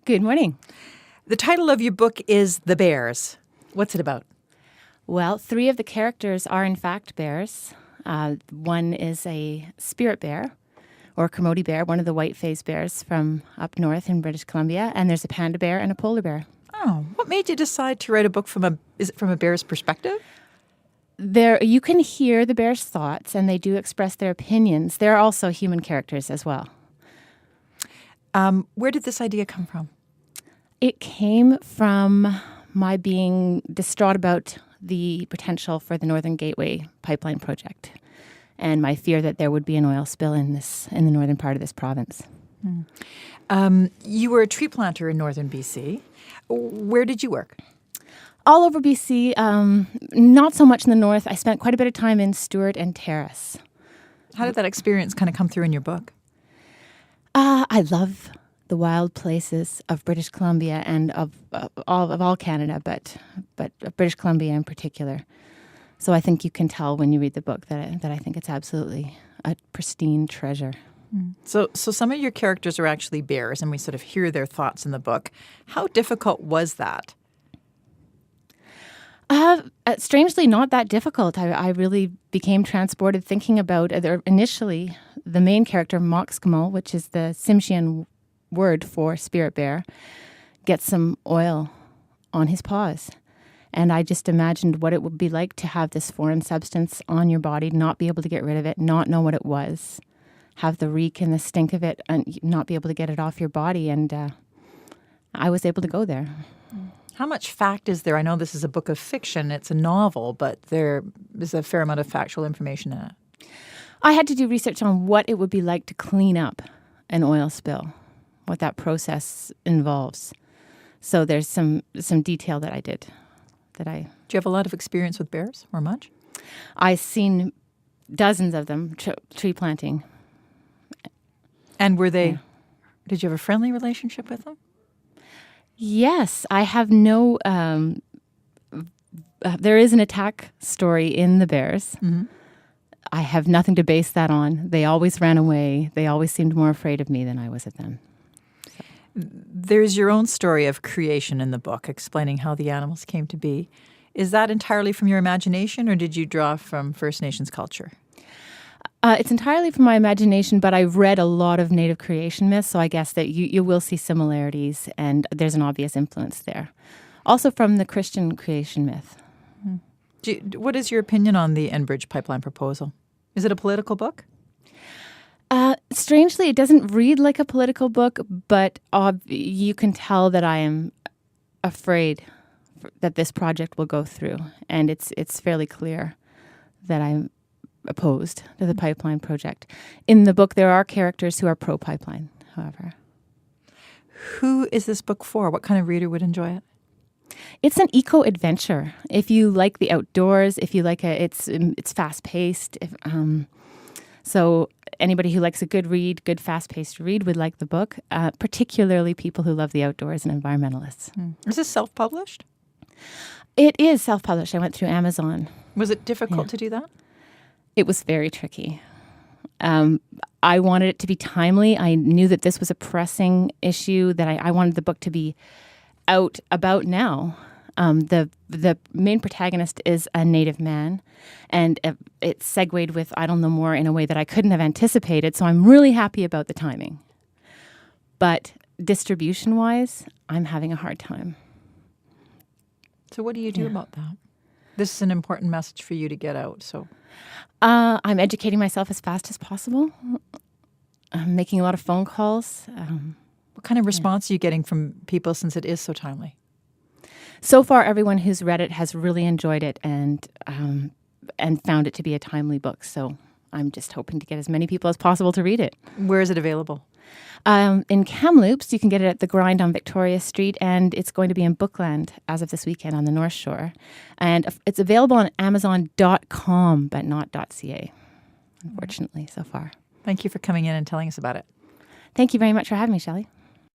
Good morning. The title of your book is The Bears. What's it about? Well, 3 of the characters are in fact bears. One is a spirit bear, or Kermode bear, one of the white-faced bears from up north in British Columbia, and there's a panda bear and a polar bear. Oh, what made you decide to write a book from a bear's perspective? There, you can hear the bear's thoughts, and they do express their opinions. There are also human characters as well. Where did this idea come from? It came from my being distraught about the potential for the Northern Gateway pipeline project and my fear that there would be an oil spill in the northern part of this province. You were a tree planter in northern BC. Where did you work? All over BC, not so much in the north. I spent quite a bit of time in Stewart and Terrace. How did that experience kind of come through in your book? I love the wild places of British Columbia and of all Canada, but of British Columbia in particular. So I think you can tell when you read the book that I think it's absolutely a pristine treasure. So some of your characters are actually bears, and we sort of hear their thoughts in the book. How difficult was that? Strangely, not that difficult. I really became transported thinking about initially the main character, Moxkamo, which is the Tsimshian word for spirit bear, gets some oil on his paws. And I just imagined what it would be like to have this foreign substance on your body, not be able to get rid of it, not know what it was, have the reek and the stink of it, and not be able to get it off your body. And I was able to go there. How much fact is there? I know this is a book of fiction. It's a novel, but there is a fair amount of factual information in it. I had to do research on what it would be like to clean up an oil spill, what that process involves. So there's some detail that I did. Do you have a lot of experience with bears, or much? I've seen dozens of them tree planting. And were they? Yeah. Did you have a friendly relationship with them? Yes, I have no. There is an attack story in the bears. Mm-hmm. I have nothing to base that on. They always ran away. They always seemed more afraid of me than I was of them. So. There's your own story of creation in the book, explaining how the animals came to be. Is that entirely from your imagination, or did you draw from First Nations culture? It's entirely from my imagination, but I've read a lot of Native creation myths, so I guess that you will see similarities, and there's an obvious influence there. Also from the Christian creation myth. What is your opinion on the Enbridge pipeline proposal? Is it a political book? Strangely, it doesn't read like a political book, but you can tell that I am afraid that this project will go through, and it's fairly clear that I'm opposed to the pipeline project. In the book, there are characters who are pro-pipeline, however. Who is this book for? What kind of reader would enjoy it? It's an eco-adventure. If you like the outdoors, if you like it's fast-paced. So anybody who likes a good read, good fast-paced read would like the book, particularly people who love the outdoors and environmentalists. Is this self-published? It is self-published. I went through Amazon. Was it difficult to do that? It was very tricky. I wanted it to be timely. I knew that this was a pressing issue, that I wanted the book to be out about now. The main protagonist is a Native man, and it segued with I Don't Know More in a way that I couldn't have anticipated, so I'm really happy about the timing. But distribution-wise, I'm having a hard time. So what do you do about that? This is an important message for you to get out, so... I'm educating myself as fast as possible. I'm making a lot of phone calls. What kind of response are you getting from people since it is so timely? So far, everyone who's read it has really enjoyed it and found it to be a timely book. So I'm just hoping to get as many people as possible to read it. Where is it available? In Kamloops, you can get it at The Grind on Victoria Street, and it's going to be in Bookland as of this weekend on the North Shore. And it's available on Amazon.com, but not .ca, unfortunately, so far. Thank you for coming in and telling us about it. Thank you very much for having me, Shelley.